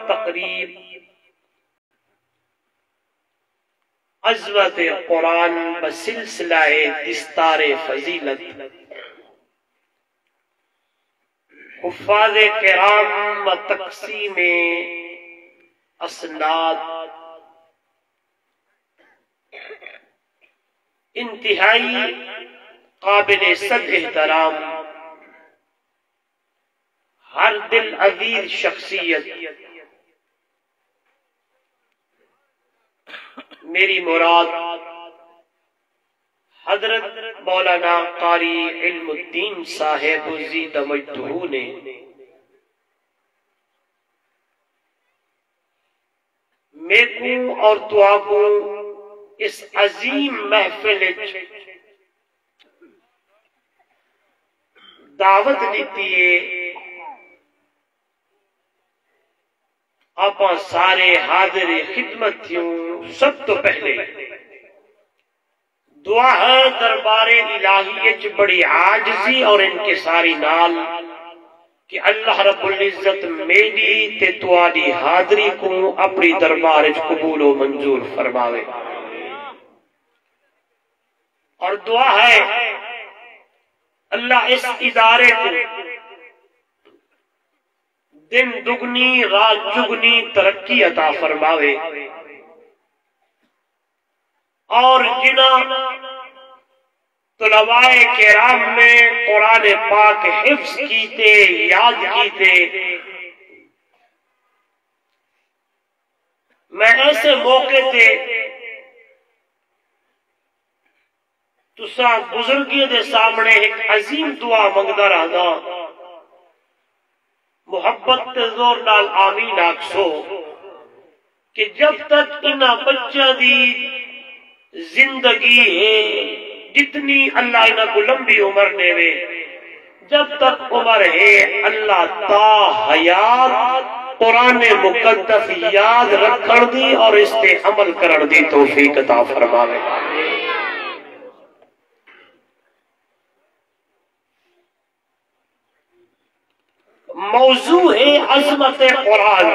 تقریب عظمت قرآن بسلسلہ دستار فضیلت حفاظ کرام تقسیم اسناد انتہائی قابل صد احترام ہر دل عزیز شخصیت میری مراد حضرت مولانا قاری علم الدین صاحب زید مجدہ نے میں کو اور تو کو اس عظیم محفل دعوت دیتی ہے آپ سارے حاضر خدمت تھیوں سب تو پہلے دعا ہے دربار الہی بڑی عاجزی اور انکساری نال کہ اللہ رب العزت میری تے تواڈی حاضری کو اپنی دربار قبول و منظور فرماوے اور دعا ہے اللہ اس ادارے کو دن دگنی رات چگنی ترقی عطا فرماوے اور جنہ طلباء کرام میں قرآن پاک حفظ کیتے یاد کیتے میں ایسے موقع تے تساں بزرگی دے سامنے ایک عظیم دعا منگدا رہا محبت تے زور نال آمین آکسو کہ جب تک انہاں بچہ دی زندگی ہے جتنی اللہ انہاں کو لمبی عمر دے وے جب تک عمر ہے اللہ تا حیات قرآن مقدس یاد رکھن دی اور اس تے عمل کرن دی توفیق عطا فرماوے موضوع ہے عظمت قرآن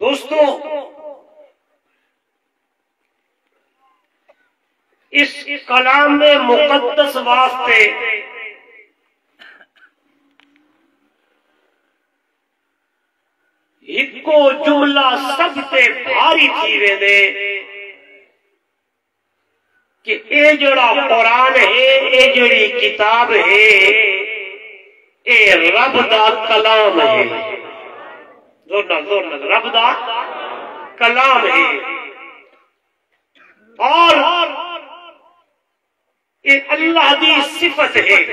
دوستو اس کلام مقدس واسطے ایکو جملہ سب تے بھاری تھی ویندے کہ اے جڑا قرآن ہے اے جڑی کتاب ہے اے رب دا کلام ہے زور نہ رب دا کلام ہے اور اے اللہ دی صفت ہے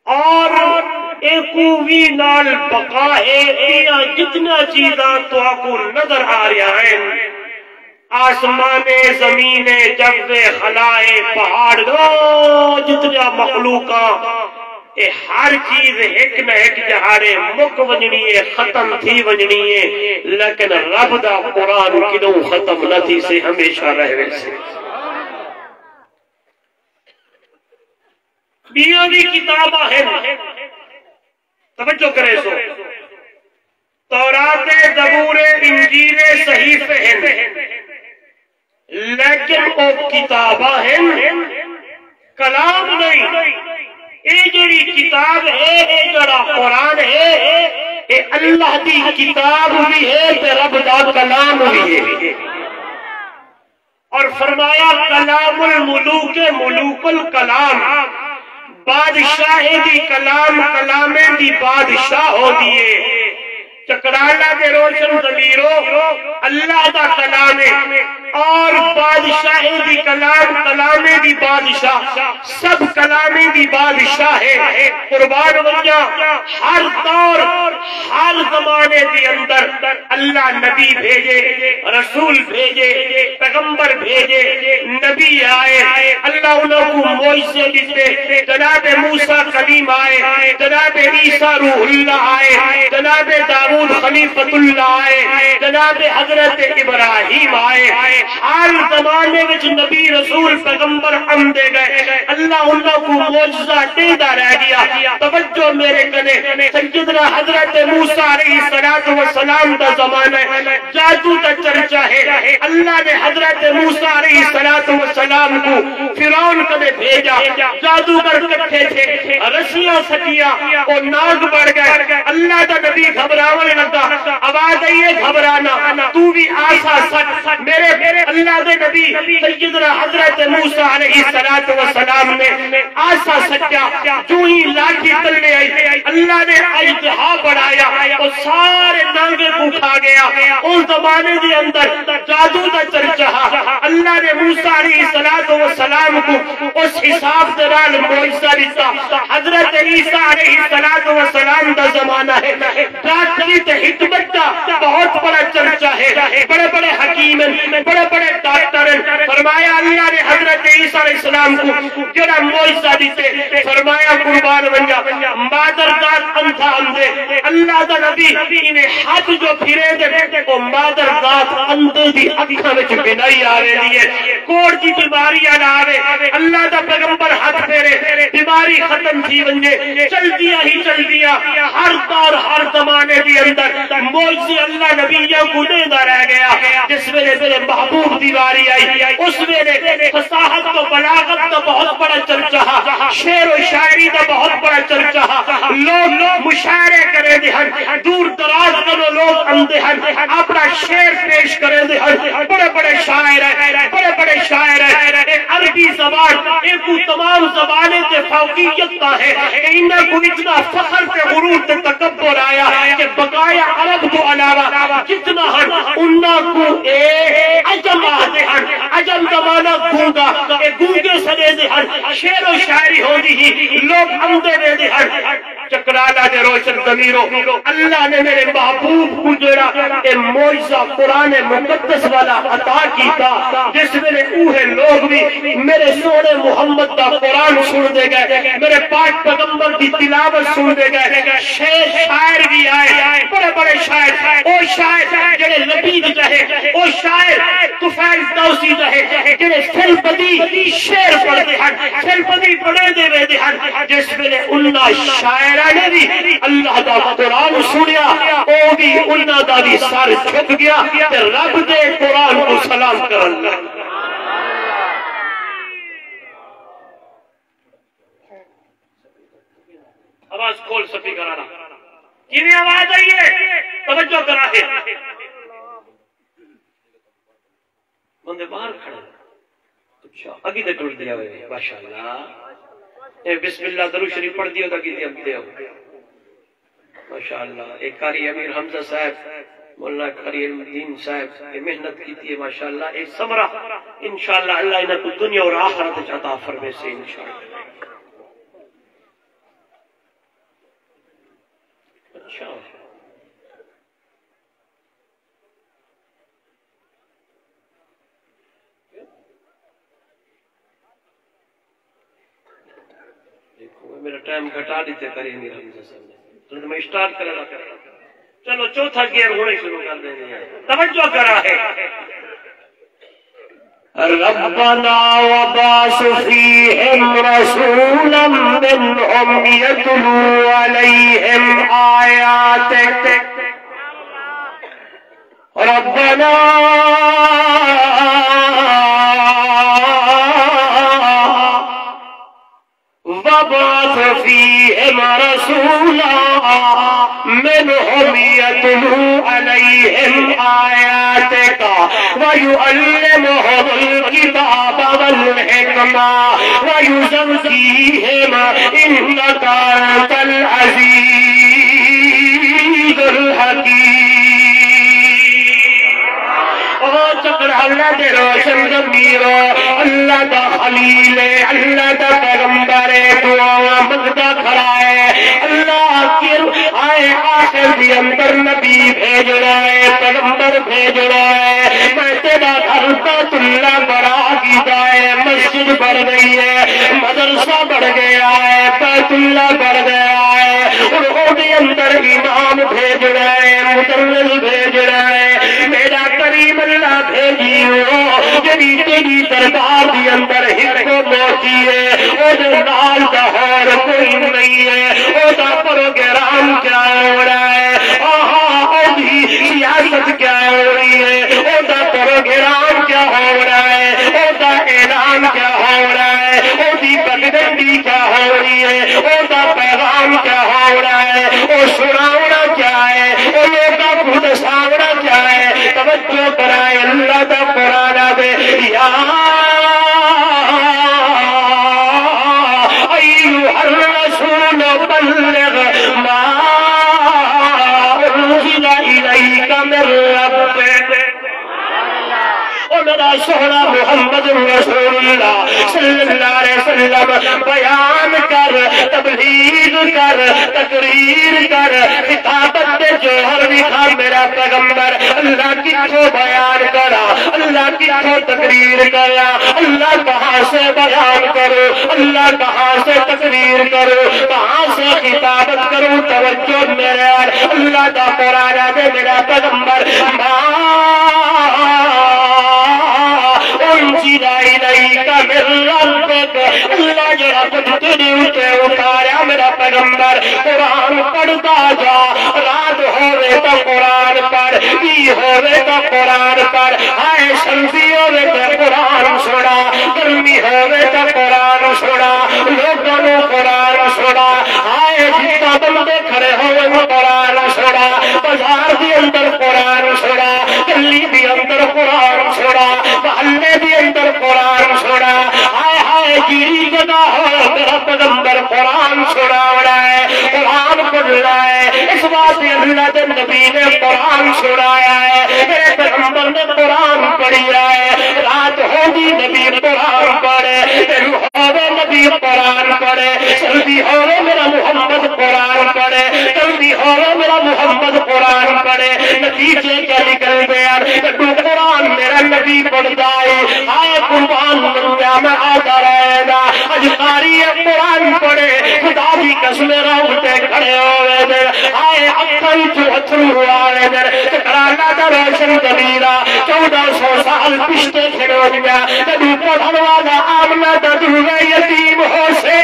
اور اے کووی نال بقا ہے یہ جتنا چیزاں تو آپ کو نظر آ رہا ہے آسمان زمین جب خلائے پہاڑ جتنا مخلوقاں اے ہر چیز ایک نہ ایک جہارے مک ونجنی ہے ختم تھی ونجنی ہے لیکن رب دا قرآن کنوں ختم نہ تھی سے ہمیشہ رہے سے بیاں دی کتابہ ہیں توجہ کرے سو تورات زبور انجیل صحیفے ہیں لیکن وہ کتابہ ہیں کلام نہیں اے جڑی کتاب ہے اے جڑا قرآن ہے اے اللہ دی کتاب بھی ہے تے رب دا کلام بھی ہے اور فرمایا کلام الملوک ملوک الکلام بادشاہ دی کلام کلامے دی بادشاہ ہو دیئے چکرالا دے روشن ضمیرو اللہ دا کلام ہے اور بادشاہ دی کلام کلامے دی بادشاہ سب کلامے دی بادشاہ ہے قربان ونجا ہر دور ہر زمانے دی اندر اللہ نبی بھیجے رسول بھیجے پیغمبر بھیجے نبی آئے اللہ انہوں کو موعظے دیتے جناب موسیٰ کلیم آئے جناب عیسیٰ روح اللہ آئے جناب داؤد خلیفۃ اللہ آئے جناب حضرت ابراہیم آئے حال زمانے وچ نبی رسول پیغمبر ہم دے گئے اللہ انہاں کو معجزہ دیدا رہ گیا توجہ میرے کنے سیدنا حضرت موسیٰ علیہ السلام دا زمانہ ہے جادو دا چرچا ہے اللہ نے حضرت موسیٰ علیہ السلام کو فرعون کنے بھیجا جادوگر کٹھے تھے رسیاں سٹیا اور ناگ بڑھ گئے اللہ دا نبی گھبرانے لگا آواز آئیے گھبرانا تو بھی آسا سٹ میرے اللہ دے نبی سیدنا حضرت موسیٰ علیہ السلام نے آسا سٹیا جو ہی لاٹھی تلنے آئی اللہ نے اجتہا بڑھایا اور سارے نانگے کو کھا گیا اس زمانے دے اندر جادو دا چرچا اللہ نے موسیٰ علیہ السلام کو اس حساب درال معجزہ دیتا حضرت عیسیٰ علیہ السلام دا زمانہ ہے ڈاکٹری تے حکمت دا بہت بڑا چرچا ہے بڑے بڑے حکیم بڑے بڑے ڈاکٹر فرمایا اللہ نے حضرت عیسیٰ علیہ السلام کو جڑا معجزہ دیتے فرمایا قربان بنجا مادر ذات اندھا اندھے اللہ دا نبی انہیں ہاتھ جو پھرے دے وہ مادر ذات اندھے دی اکھاں وچ بنائی آ رہی ہے کوڑ دی بیماریاں نہ آوے اللہ دا پیغمبر ہاتھ پھیرے بیماری ختم تھی ونجے چل دیا ہر دور ہر زمانے دی اندر معجزے اللہ نبیوں کو دیدا رہ گیا جس ویلے میرے محبوب دی واری آئی اس ویلے فصاحت و بلاغت دا بہت بڑا چرچا شعر و شاعری دا بہت بڑا چرچا لوگ مشاعرے کرے دے ہن دور دراز کرو لوگ اندے ہن اپنا شعر پیش کرے دے ہن بڑے بڑے شاعر ہیں عربی زبان ایک تمام زبانیں تے فوقیت کا ہے انہاں کو اتنا فخر تے غرور تے تکبر آیا کہ بقایا عرب کو علاوہ جتنا ہن انہاں کو عجم آتے ہن عجم زمانہ گونگا گونگے سنے دے ہن شعر و شاعری ہو دی لوگ اندے دے دے ہن چکرالا دے روشن ضمیروں اللہ نے میرے محبوب کو جڑا معجزہ قرآن مقدس والا عطا کیتا جس میں اوہے لوگ بھی میرے سونے محمد دا قرآن سن دے گئے میرے پاک پیغمبر دی تلاوت سن دے گئے شاعر بھی آئے بڑے بڑے شاعر او شاعر جڑے لبید جہے او شاعر طفیل دوسی جہے جڑے فلپدی شعر پڑھ دے ہن فلپدی پڑھے دے وے دے ہن جس میں انہاں شاعراں نے بھی اللہ دا قرآن سنیا او بھی انہاں دا بھی سر جھک گیا تے رب دے قرآن کو سلام کرن لگا آواز کھول سپی کرانا کیویں آواز آئی ہے توجہ کرا ہے بندے باہر کھڑے اچھا اگی تے ٹر دیا ہوئے ماشاءاللہ اے بسم اللہ درود شریف پڑھ دیو تا کیتے اب دیو ماشاءاللہ ایک قاری امیر حمزہ صاحب مولانا قاری الدین صاحب یہ محنت کیتی ہے ماشاءاللہ ایک ثمرہ انشاءاللہ اللہ انہاں کو دنیا اور آخرت عطا فرمائے سے انشاءاللہ اچھا دیکھو میرا ٹائم گھٹا دیتے کریں گے حمزہ صاحب نے تو میں اسٹارٹ کرنا چلو چوتھا گیئر ہونے شروع کر دیں گے توجہ کرا ہے ربنا وبعث فيهم رسولا منهم يتلو عليهم آياتك ربنا وبعث فيهم رسولا منهم يتلو عليهم آياتك ويعلمهم الكتاب والحكمة ويزكيهم إنك أنت العزيز الحكيم چکر اللہ دے روشن ضمیرو اللہ دا خلیل اللہ دا پیغمبر دعا مگدہ کھڑا ہے اللہ کی آئے آخر دی اندر نبی بھیجنا ہے، پیغمبر بھیجنا ہے، میں تیرا گھر بیت اللہ بڑا کیتا ہے، مسجد بڑھ گئی ہے، مدرسہ بڑھ گیا ہے، بیت اللہ بڑھ گیا ہے، انہوں نے اندر امام بھیجنا ہے، مدرس بھیجنا ہے، میرا کریم اللہ بھیجی ہو جبھی تیری دربار دی اندر حکم موتی ہے، او جو نال دہور کوئی نہیں ہے، او دا پروگرام کیا ہو رہا ہے، او دی سیاست کیا ہو رہی ہے، او دا پروگرام کیا ہو رہا ہے، او دا اعلان کیا ہو رہا ہے، او دی پگڈنڈی کیا ہو رہی ہے، او دا پیغام کیا ہو رہا ہے، او سناونا کیا ہے، او لوگا کو دساونا کیا ہے، توجہ کرائے اللہ دا قرآن دے یا ایوہ الرسول بلغ ما انزل الیک من ربک، اور میرا سونا محمد رسول اللہ صلی اللہ علیہ وسلم بیان کر، تبلیغ کر، تقریر کر، خطابت دے جوہر دکھا میرا پیغمبر، اللہ کتھوں بیان کرا، اللہ کتھوں تقریر کرا، اللہ کہاں سے بیان کرو، اللہ کہاں سے تقریر کرو، کہاں سے خطابت کرو، توجہ میرے اللہ دا قرآن دے میرا پیغمبر انزل الیک من ربک، اللہ جڑا کچھ تیرے اوتے اتاریا میرا پیغمبر، قرآن پڑھتا جا، رات ہوئے تو قرآن پڑھ، بھی ہوئے تو قرآن پڑھ، ہائے سردی ہوئے تو قرآن سنا، گرمی ہوئے تو قرآن سنا، لوگوں نے قرآن سنا، ہائے جتنا بندے کھڑے ہوئے قرآن سنا، بازار دی اندر قرآن سنا، گلی دی اندر قرآن سنا، محلے دی اندر قرآن سنا، ہائے ہائے جیری جگہ ہو میرا پیغمبر قرآن سنا رہا ہے، قرآن پڑھ رہا ہے، اس واسطے اللہ دے نبی نے قرآن سنایا ہے، میرے پیغمبر نے قرآن پڑھی رہا ہے، رات ہوگی نبی قرآن پڑھے، ہوئے نبی قرآن پڑھے، سردی ہوئے میرا محمد قرآن پڑھے، جلدی ہوئے میرا محمد قرآن پڑھے، نتیجے کیا نکل گیا، قرآن میرا نبی پڑھتا ہے، آئے قربان منگا میں آتا رہے گا، اج قاری قرآن پڑھے، خدا بھی قسم روتے کھڑے ہوئے دے، آئے اکھائی تو اتھرو آئے دے، تکرانا دا روشن دلیرہ 1400 سال پشتے کھڑے گیا، جدو پڑھن والا آمنہ دا دھوے یتیم ہو سے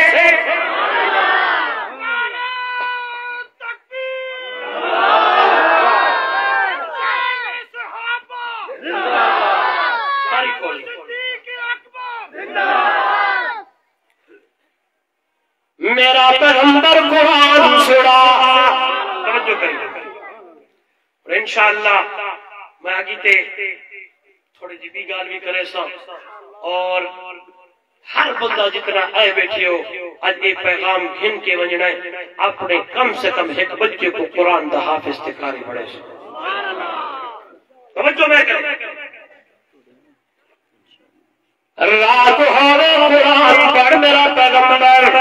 میرا پیغمبر قرآن سنا، توجہ کریں اور انشاءاللہ میں آگی تے تھوڑی جی بھی گال بھی کرے سا، اور ہر بندہ جتنا آئے بیٹھے ہو آج یہ پیغام گھن کے ونجنا ہے، اپنے کم سے کم ایک بچے کو قرآن دا حافظ تکاری بڑھے سا، توجہ میں کریں رات ہوئے قرآن پڑھ میرا پیغمبر،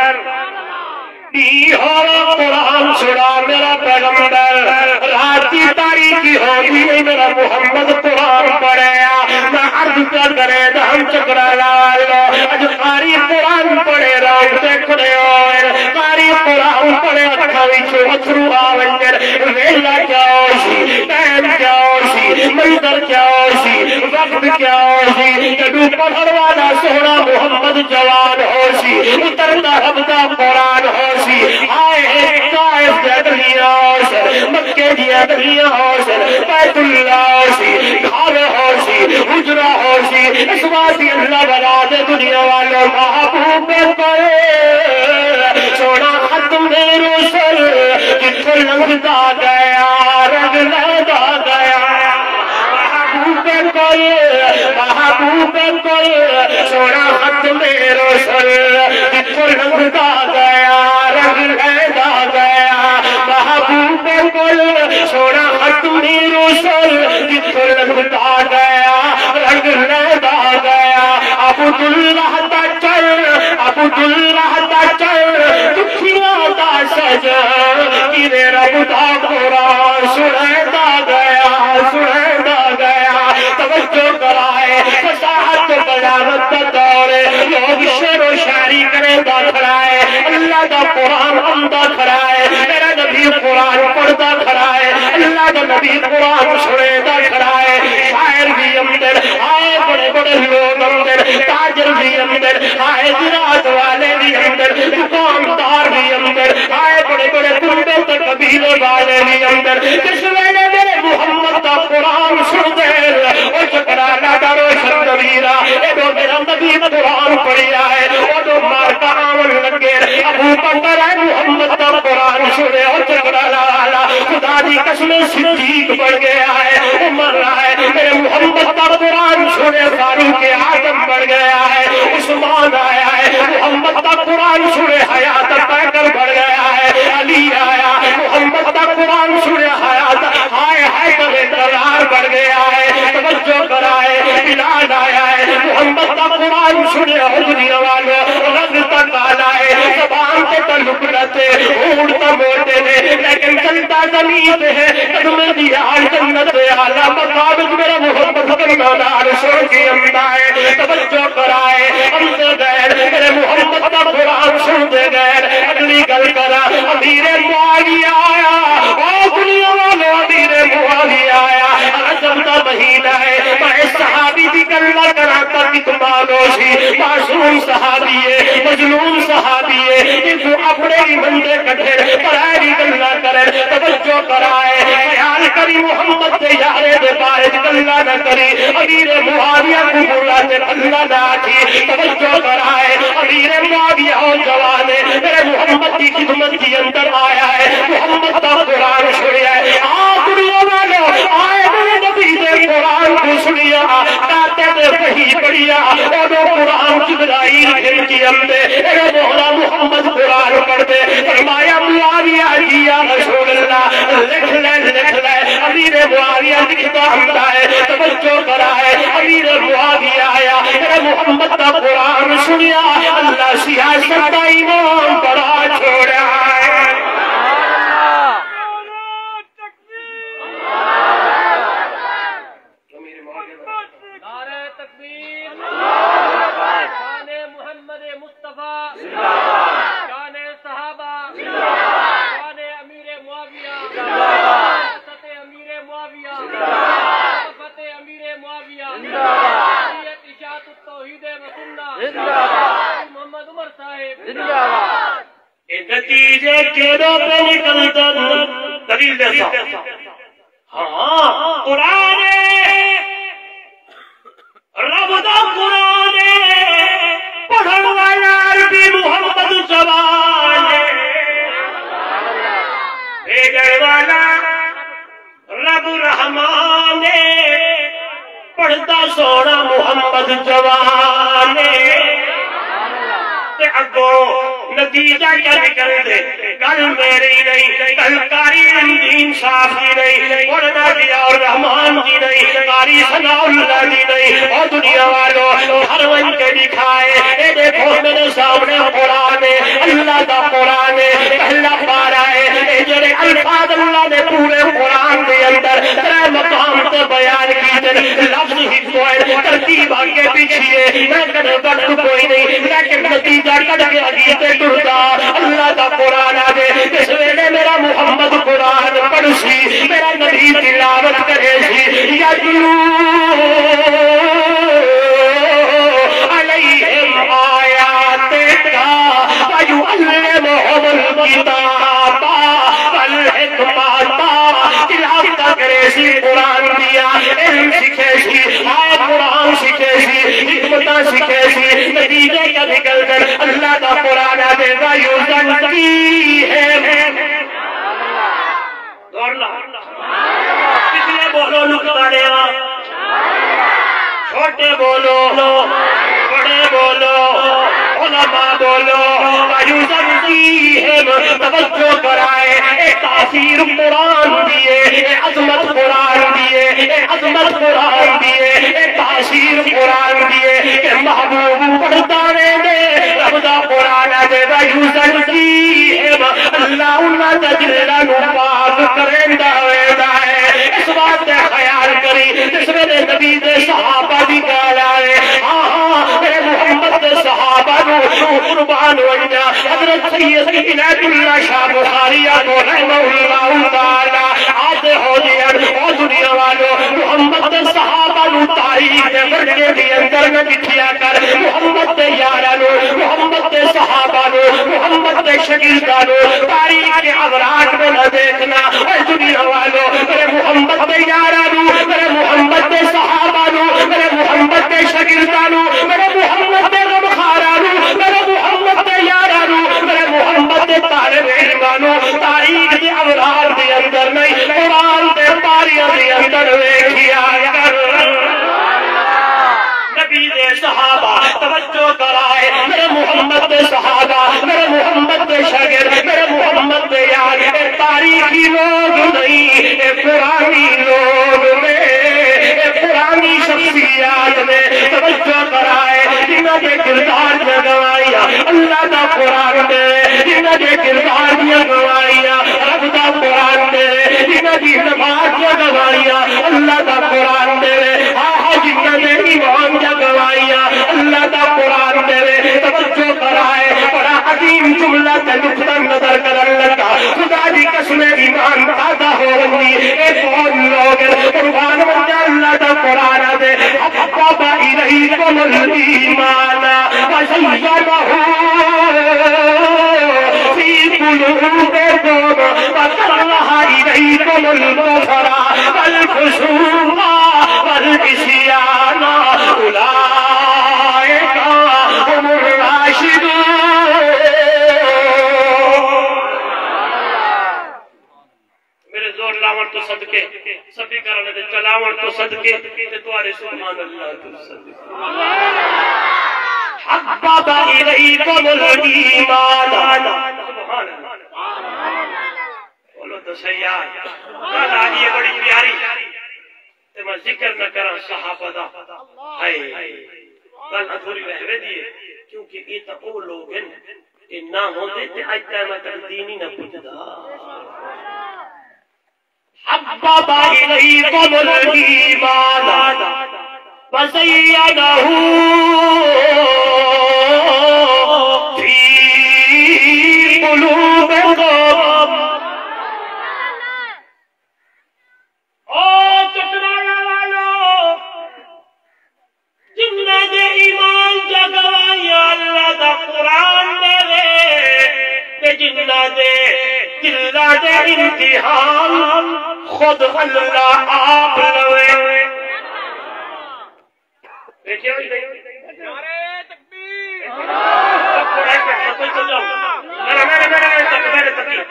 قرآن سنا میرا پیغمبر، رات کی تاریخی ہوگی میرا محمد قرآن پڑھیا، میں عرض کر کرے دہم چکرہ لالو، اج قاری قرآن پڑھے روتے کھڑے ہوئے، قاری قرآن پڑھے اکھاوی چھو اتھرو آونجر، ویلہ کیا ہو سی، ٹائم کیا ہو سی، منظر کیا ہو سی، وقت کیا ہو سی، جدو پڑھر والا سونا محمد جوان ہو سی، اترنا ربدہ قرآن ہو سی، آئے طائف دے دنیا ہو سی، مکہ دیا دنیا ہو سی، بیت اللہ ہو سی، گھر ہو سی، حجرہ ہو سی، اس واسی اللہ بنا دے دنیا والوں محبوب کرے سونا ختم رسل جتھے لنگتا گیا رنگ لگتا گیا، محبوب کل سونا ختم رسل جتھے لنگتا گیا رنگ لگتا گیا، محبوب کل سونا ختم رسل جتھے لنگتا گیا رنگ لگتا گیا، عبداللہ تا چل، عبداللہ تا چل، دکھیاں دا سجا کی رب دا نبی قرآن سنے دا کھڑائے شاعر بھی اندر آئے بڑے بڑے لوگ اندر تاجر بھی اندر آئے زراعت والے بھی اندر دکاندار بھی اندر آئے بڑے بڑے کنبے تے قبیلے والے بھی اندر جس ویلے میرے محمد دا قرآن سن دے او چکرانا دا روشن نویرا ایڈو میرا نبی قرآن پڑھیا ہے اوڈو مارکا آمن لگے ابو بکر ہے محمد دا قرآن سنے او چکرانا والا خدا دی قسم صدیق بڑھ گیا ہے عمر ہے میرے محمد دا قرآن سنے فاروق اعظم بڑھ گیا ہے عثمان آیا ہے محمد دا قرآن سنے حیات پیکر بڑھ گیا ہے علی آیا محمد دا قرآن سنے حیات ہائے ہائے کبھی قرار بڑھ گیا ہے توجہ کرائے بلال آیا ہے محمد دا قرآن سنے حضریہ والو رب تک آلا ہے زبان کے تعلق رہتے اڑتا موٹے نے لیکن چلتا زمین ہے قدم دیا جنت اعلیٰ مقابل میرا محمد کلمہ سن کے اندائے توجہ کرائے ہم سے غیر میرے محمد کا قرآن سن دے غیر اگلی گل کرا امیر معاویہ آیا او دنیا والو امیر معاویہ آیا رجب کا مہینہ ہے میں صحابی بھی گلہ کرا تک اتمانو سی معصوم صحابی ہے مظلوم صحابی ہے ان کو اپنے ہی بندے کٹھے پڑھائے بھی گلہ کرے توجہ کرائے خیال کری محمد سے یارے دے پائے گلہ نہ کری امیر معاویہ کو بولاتے اللہ نہ آتی توجہ کرائے امیر معاویہ ہو جوانے میرے محمد کی خدمت کی اندر آیا ہے محمد کا قرآن سنیا ہے دنیا والو آئے میرے نبی دے قرآن کو سنیا کہتے دے صحیح پڑھیا اور قرآن جبرائیل بھیجی اندے میرے مولا محمد قرآن پڑھ دے فرمایا معاویہ یا رسول اللہ لکھ لے امیر معاویہ لکھتا ہمتا ہے توجہ کرائے امیر معاویہ آیا میرے محمد کا قرآن سنیا اللہ سیاست کا امام بڑا چھوڑا ہے نتیجے کیڑوں پہ نکلتا دلیل دیتا ہاں قرآن رب دا قرآن پڑھن والا عربی محمد زبان بھیجن والا رب رحمان پڑھتا سونا محمد جوان اگو نتیجہ کیا نکل دے کل میری نہیں کل کاری دین صاف کی نہیں پڑھنا دیا اور رحمان کی نہیں کاری ثناء اللہ کی نہیں اور دنیا والوں ہر ون کے دکھائے اے دیکھو میرے سامنے قرآن اللہ کا قرآن پہلا پارا ہے اے جڑے الفاظ اللہ نے پورے قرآن کے اندر ترے مقام سے بیان کی دے لفظ ہی کوئی ترتیب آگے پیچھے میں کدھر وقت کوئی نہیں لیکن نتیجہ کر کے عزیز ٹرتا اللہ کا قرآن آگے اس ویلے میرا محمد قرآن پڑھ سی میرا نبی تلاوت کرے سی یتلو علیہم آیاتک ویعلمہم الکتاب والحکمت تلاوت کرے سی قرآن دیا علم سکھے سی آیت قرآن سکھے سی حکمتہ سکھے سی نتیجے کا نکل کر اللہ کا قرآن آدھے گا یوزنکی ہے کتنے بولو نکتاڑے چھوٹے بولو بڑے بولو علماء بولو یوزنکی ہے توجہ کرائے ایک تاثیر قرآن دیے ایک عظمت قرآن دیے ایک عظمت قرآن دیے ایک تاثیر قرآن دیے کہ محبوب پڑھتا رہے رب دا قرآن آجے گا یوزنکی ہے اللہ انہا تجلہ نپاک کرندہ ویدہ ہے اس بات نے خیال کری جس میں نے نبی دے صحابہ بھی کہا ہے میرے محمد دے صحابہ نو قربان ونجا حضرت سید عنایت اللہ شاہ بخاریہ کو رحمہ اللہ تعالی آدھے ہو دیا او دنیا والو محمد دے صحابہ نو تاریخ دے ورقے دی اندر نہ لکھیا کر محمد دے یاراں نو محمد دے صحابہ نو محمد دے شاگرداں نو تاریخ کے اوراق میں نہ دیکھنا اے دنیا والو میرے محمد دے یاراں نو میرے محمد دے صحابہ نو میرے محمد دے شاگرداں نو میرے محمد دے غمخاراں نو میرے محمد دے یاراں نو میرے محمد دے طالب علماں نو تاریخ دے اوراق دے اندر نہیں قرآن دے پاریاں دے اندر ویکھیا کر نبی دے صحابہ توجہ کرائے میرے محمد دے صحابہ میرے محمد دے شاگرد میرے محمد دے یار اے تاریخی لوگ نہیں اے پرانی لوگ نے اے پرانی شخصیات نے توجہ کرائے جنہاں دے کردار میں گوائیاں اللہ دا قرآن دے جنہاں دے کردار میں گوائیاں رب دا قرآن دے جنہاں دی نماز میں گوائیاں اللہ دا قرآن دے جنہاں دے ایمان دا گوائیاں اللہ دا قرآن دے توجہ کرائے بڑا عظیم جملہ تے نقطہ نظر کرن لگا خدا دی قسم ایمان تازہ ہو رہی اے کون لوگ قربان بندہ اللہ دا قرآن دے حبب الیکم الایمان وزینہ فی قلوبکم وکرہ الیکم الکفر والفسوق والعصیان اولئک هم الراشدون میرے زور لاون تو صدقے سبھی کرنے دے چلاون تو صدقے تے تواڈے سبحان اللہ تو صدقے حبب الیکم الایمان سبحان اللہ بولو تو سیاد اللہ یہ بڑی پیاری تے میں ذکر نہ کراں صحابہ دا ہائے گل ادھوری رہوے دیے کیونکہ یہ تو وہ لوگ ہیں کہ نہ ہوندے تے اج تک میں دین ہی نہ پوچھدا حبب الیکم الایمان وزینہ فی قلوبکم جنہ دے ایمان جگوائیاں اللہ دا قرآن دے جنہ دے دلہ دے امتحان خود اللہ آپ لوے بیٹھے ہوئی نعرہ تکبیر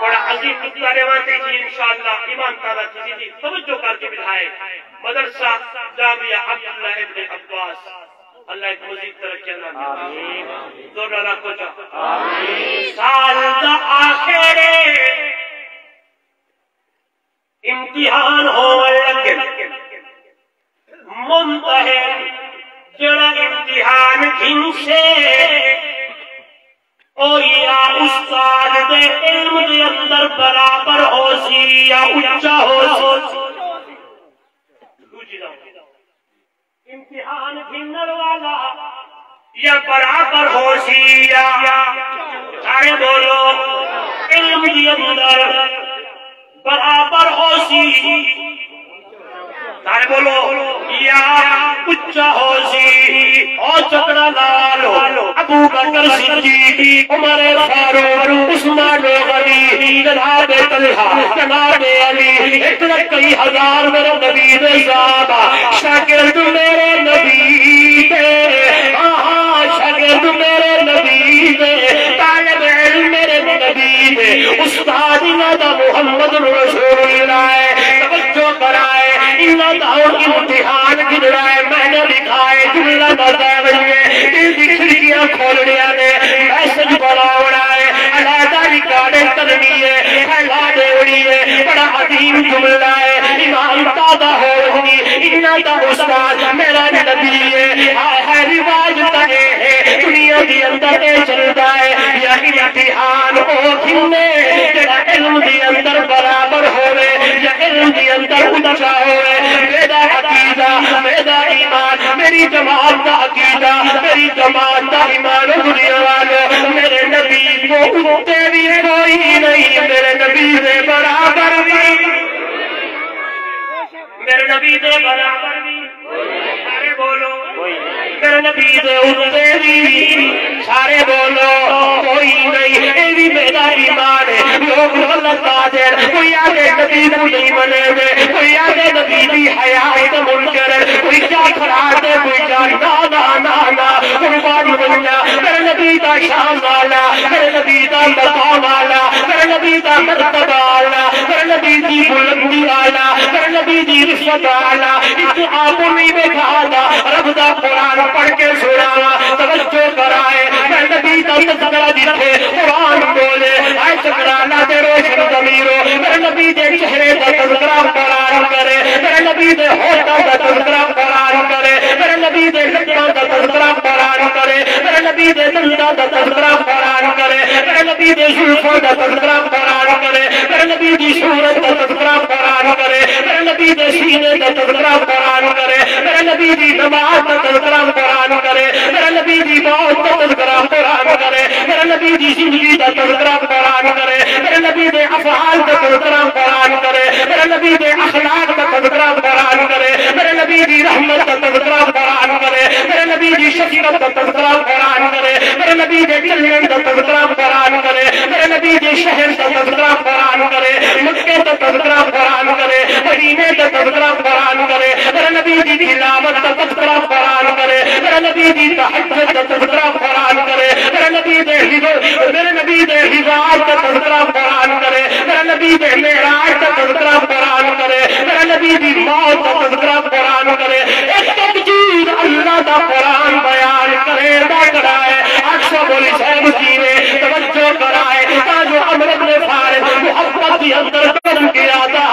بڑا عظیم نقطہ روانتے جی انشاءاللہ ایمان تعالیٰ چیزی جی توجہ کر کے بلھائے مدرسہ جامعہ عبداللہ ابن عباس اللہ ایک مزید ترقی اللہ دور اللہ کو چاہ سال دا آخرے امتحان ہوئے لگے منتہر جڑا امتحان گھن سے او یا استاد دے علم دے اندر برابر ہو سی یا اچھا ہو سی امتحان گھنر والا یا برابر ہو سی یا سارے بولو علم دے اندر برابر ہو سی سارے بولو یا اچھا ہو سی اور چکرا لالو ابو بکر صدیق عمر فاروق عثمان غنی جناب طلحہ جناب علی اتنا کئی ہزار میرے نبی دے صحابہ شاگرد میرے نبی دے شاگرد میرے نبی دے طالب علم میرے نبی دے استاد دا محمد رسول اللہ توجہ کرائے انہاں دا امتحان گرائے میں نے لکھائے جملہ بتائے دل دی کھڑکیاں کھولڑیاں نے میسج بڑھاوڑا ہے علیحدہ ریکارڈنگ کرنی ہے پھیلا دیوڑی ہے بڑا عظیم جملہ ہے امام تازہ ہو رہی انہاں دا استاد میرا نبی ہے ہے رواج تنے ہے دنیا دی اندر اے چلتا ہے یا امتحان او کھنے جڑا علم دی اندر برابر ہوئے یا علم دی اندر اچھا ہوئے میرا عقیدہ میرا ایمان میری جماعت کا عقیدہ میری جماعت کا ایمان دنیا والوں میرے نبی کو اٹھتے بھی کوئی نہیں میرے نبی سے برابر بھی میرے نبی سے برابر بھی سارے بولو میرے نبی سے اٹھتے بھی سارے بولو کوئی نہیں یہ بھی میرا ایمان ہے لوگ غلط قادر کوئی آگے نبی کو نہیں منے گے کوئی آگے نبی کی حیات منکر کوئی کیا خراب ہے کوئی کیا نا قربانی بن جا میرے نبی کا شان والا میرے نبی کا مقام والا میرے نبی کا مرتبہ والا میرے نبی کی بلندی والا میرے نبی کی رشوت والا اس آپ نہیں دیکھا تھا رب دا قرآن پڑھ کے سناوا توجہ کرائے میرے نبی کا تذکرہ جتھے قرآن بولے اے چکرانا دے روشن ضمیرو میرے نبی دے چہرے کا تذکرہ قرآن کرے میرے نبی دے ہوٹاں کا تذکرہ قرآن کرے میرے نبی دے لٹاں کا تذکرہ قرآن کرے میرے نبی دے دنداں کا تذکرہ قرآن کرے میرے نبی دے زلفاں کا تذکرہ قرآن کرے میرے نبی دی صورت کا تذکرہ قرآن کرے میرے نبی دے سینے کا تذکرہ قرآن کرے میرے نبی دی نماز کا تذکرہ قرآن کرے میرے نبی دی موت کا تذکرہ قرآن کرے میرے نبی دی زندگی کا تذکرہ قرآن کرے میرے نبی دے افعال کا تذکرہ قرآن کرے میرے نبی دے اخلاق کا تذکرہ قرآن کرے میرے نبی دی رحمت کا تذکرہ قرآن کرے میرے نبی دی شفقت کا تذکرہ قرآن کرے میرے نبی دے چلن کا تذکرہ قرآن کرے میرے نبی دے شہر کا تذکرہ قرآن کرے مکے کا تذکرہ قرآن کرے مدینے کا تذکرہ قرآن کرے میرے نبی دی تلاوت کا تذکرہ قرآن کرے میرے نبی دی تہجد کا تذکرہ قرآن کرے میرے نبی دے ہزار کا تذکرہ قرآن کرے میرے نبی دے معراج کا تذکرہ قرآن کرے میرے نبی دی موت کا تذکرہ قرآن کرے ایک تقدیر اللہ دا قرآن بیان کرے دا کرائے اکثر بولی صاحب جی نے توجہ کرائے جو عمر بن فارس محبت دی اندر قدم کیا تھا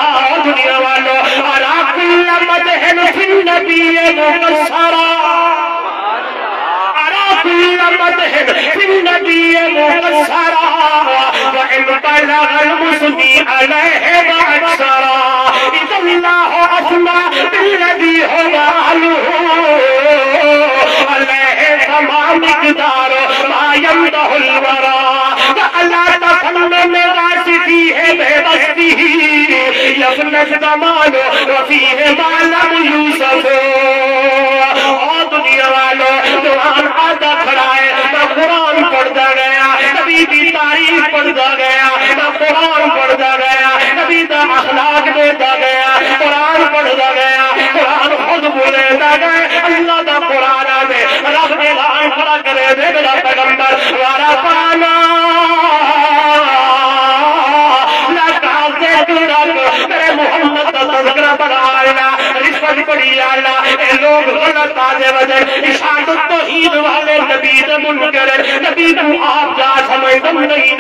دنیا والوں علی کل مدح فی النبی مکسرا علی کل مدح فی النبی مکسرا وإن بلغ المسني عليه وأكثرا إذا الله أثنى بالذي هو أهله عليه كما مقدار ما يمدح الورى وألا تفنن راسته ببسته يفنى الزمان وفيه معلم يوسف دنیا والوں قرآن آتا کھڑا ہے میں قرآن پڑھتا گیا نبی کی تعریف پڑھتا گیا میں قرآن پڑھتا گیا نبی کا اخلاق دیتا گیا قرآن پڑھتا گیا قرآن خود بولتا گیا اللہ کا قرآن آنے رب اعلان کھڑا کرے دے میرا پیغمبر وارا پانا میرے محمد کا تذکرہ بڑا آئلہ رشوت بڑی آئلہ اے لوگ غلط آجے وجہ اشارت توحید والے نبی سے منکر نبی کو آپ جا سمجھتم نہیں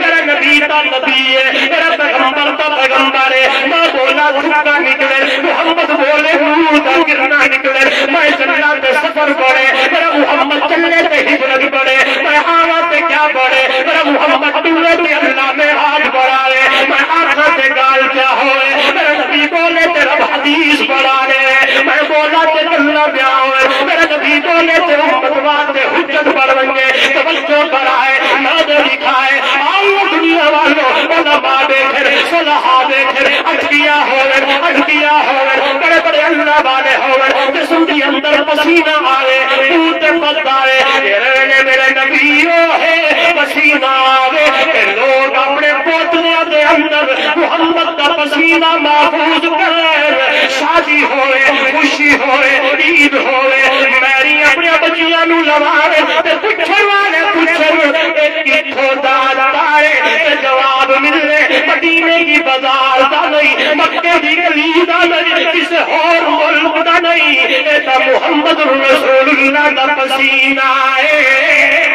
میرا نبی تا نبی ہے میرا پیغمبر تا پیغمبر ہے میں بولا چھکا نکلے محمد بولے نور تا گرنا نکلے میں چلنا پہ سفر پڑے میرا محمد چلنے پہ ہجرت پڑے میں آوہ پہ کیا پڑے میرا محمد دورے پہ اللہ میں ہاتھ بڑھائے میں آنکھا سے گال کیا ہوئے میرا نبی بولے تیرا حدیث بڑھا لے میں بولا تے اللہ بیا ہوئے میرا نبی بولے تے امت واسطے حجت بڑھونگے توجہ کرائے نادے لکھائے آئیے دنیا والوں علماء بیٹھر صلحاء بیٹھر اٹھیا ہوئے بڑے بڑے اللہ والے ہوئے جسم دی اندر پسینہ آئے پوتے پت آئے میرے نبیوں ہے پسینہ آئے لوگ اپنے پوتنے دے اندر محمد کا پسینہ محفوظ کرے شادی ہوئے خوشی ہوئے عید ہوئے میری اپنے بچیاں نو لوارے پچھر والے پچھر ایک کی کھودا لائے جواب ملے مدینے کی بازار دا نہیں مکے دی گلی دا نہیں کس اور ملک دا نہیں ایتا محمد رسول اللہ دا پسینہ ہے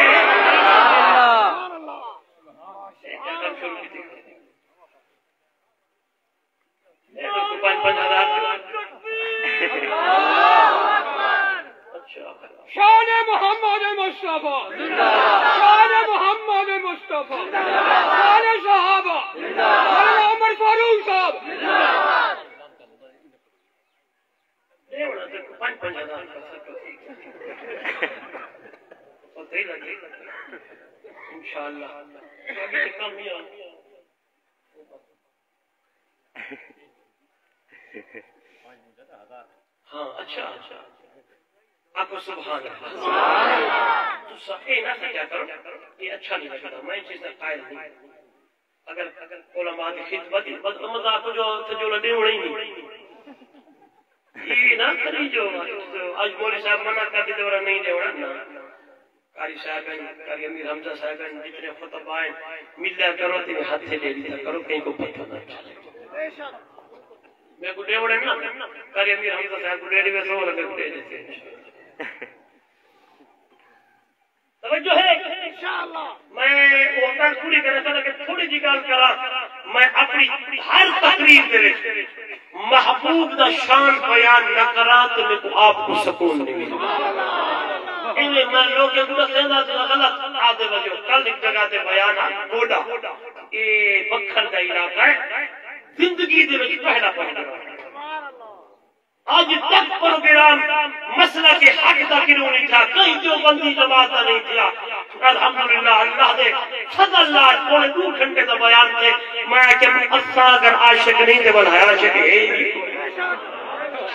شان محمد مصطفیٰ شان محمد مصطفیٰ شان صحابہ مولانا عمر فاروق صاحب 5,000 ہوتے ہی لگے انشاءاللہ آگے کم ہی ہاں اچھا آپ کو سبحان اللہ تو صحیح نہ سکیا کرو یہ اچھا نہیں لگتا میں چیز کا قائل نہیں اگر علماء کی خدمت مذاق کو جو تجولہ دے اڑی نہیں یہ نہ کری جو آج مولی صاحب منع کر دیتے ورہ نہیں دے اڑا نا قاری صاحبین قاری امیر حمزہ صاحبین جتنے خطب آئیں ملہ کرو تینے ہاتھ سے لے لیتا کرو کہیں کو پتہ نہ چلے میں کو دے اڑے نا قاری امیر حمزہ صاحب کو ڈیڑی ویسے ہو لگے دے دیتے توجہ ہے انشاءاللہ میں وقت پوری کرنا چاہتا کہ تھوڑی جی گال کرا میں اپنی ہر تقریر دے محبوب دا شان بیان نہ کرا تو میں کو آپ کو سکون نہیں ملتا انہیں میں لوگ کے گوڑا سیندہ سے غلط آدھے وجہ کل ایک جگہ دے بیانا گوڑا یہ بکھر دا علاقہ ہے زندگی دے میں پہلا پہلا آج تک پروگرام مسئلہ کے حق دا کیوں نہیں تھا کہیں جو بندی جماعت نہیں تھا الحمدللہ اللہ دے فضل اللہ پونے 2 گھنٹے دا بیان تھے میں کہ اصلا اگر عاشق نہیں دے بنایا عاشق ہے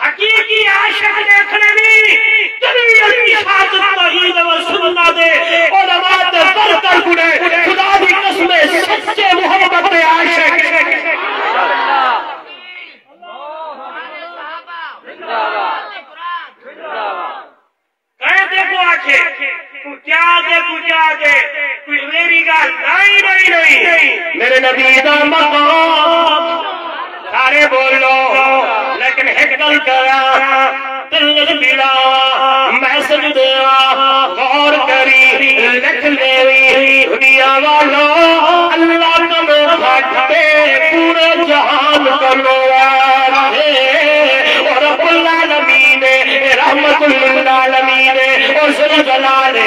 حقیقی عاشق دیکھنے نہیں تبھی اتحاد توحید و سنت دے علماء دے پر کر گڑے خدا دی قسم سچے محبت دے عاشق کہے دیکھو آکھے تو کیا دے کوئی میری گال نہیں میرے نبی دا مقام سارے بولو لیکن ایک گل کرا دل بلا میں سجدیا غور کری لکھ لیوی دنیا والو اللہ تمہیں بھٹتے پورے جہان کرو رب العالمین رحمت للعالمین اور ذل جلال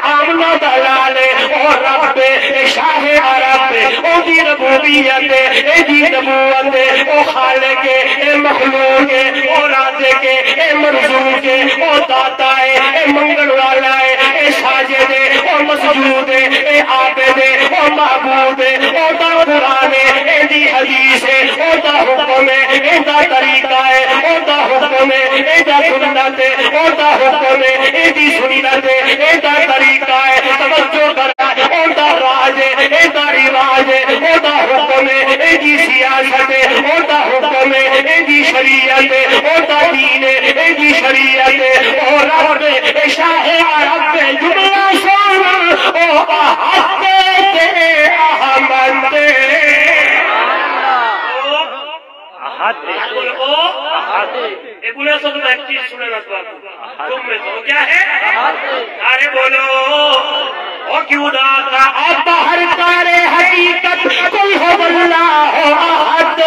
آمنہ دلال اور رب شاہ عرب او دی ربوبیت اے دی نبوت او خالق اے مخلوق او رازق اے مرزوق او داتا اے منگل والا اے ساجد او مسجود اے عابد او معبود او دا قرآن اے دی حدیث او دا حکم اے دا طریقہ او دا حکم اے دا سنت او دا حکم اے دی سنت اے دا طریقہ توجہ کرا او دا راج اے دا رواج او دا حکم اے دی سیاست او دا حکم اے دی شریعت او دا دین اے دی شریعت او رب شاہ عرب جملہ شان او احد تے احمد اے بولے سو تو ایک چیز سنے نہ تم میں تو کیا ہے سارے بولو او کیوں نہ تھا اب ہر کارے حقیقت کوئی ہو اللہ احد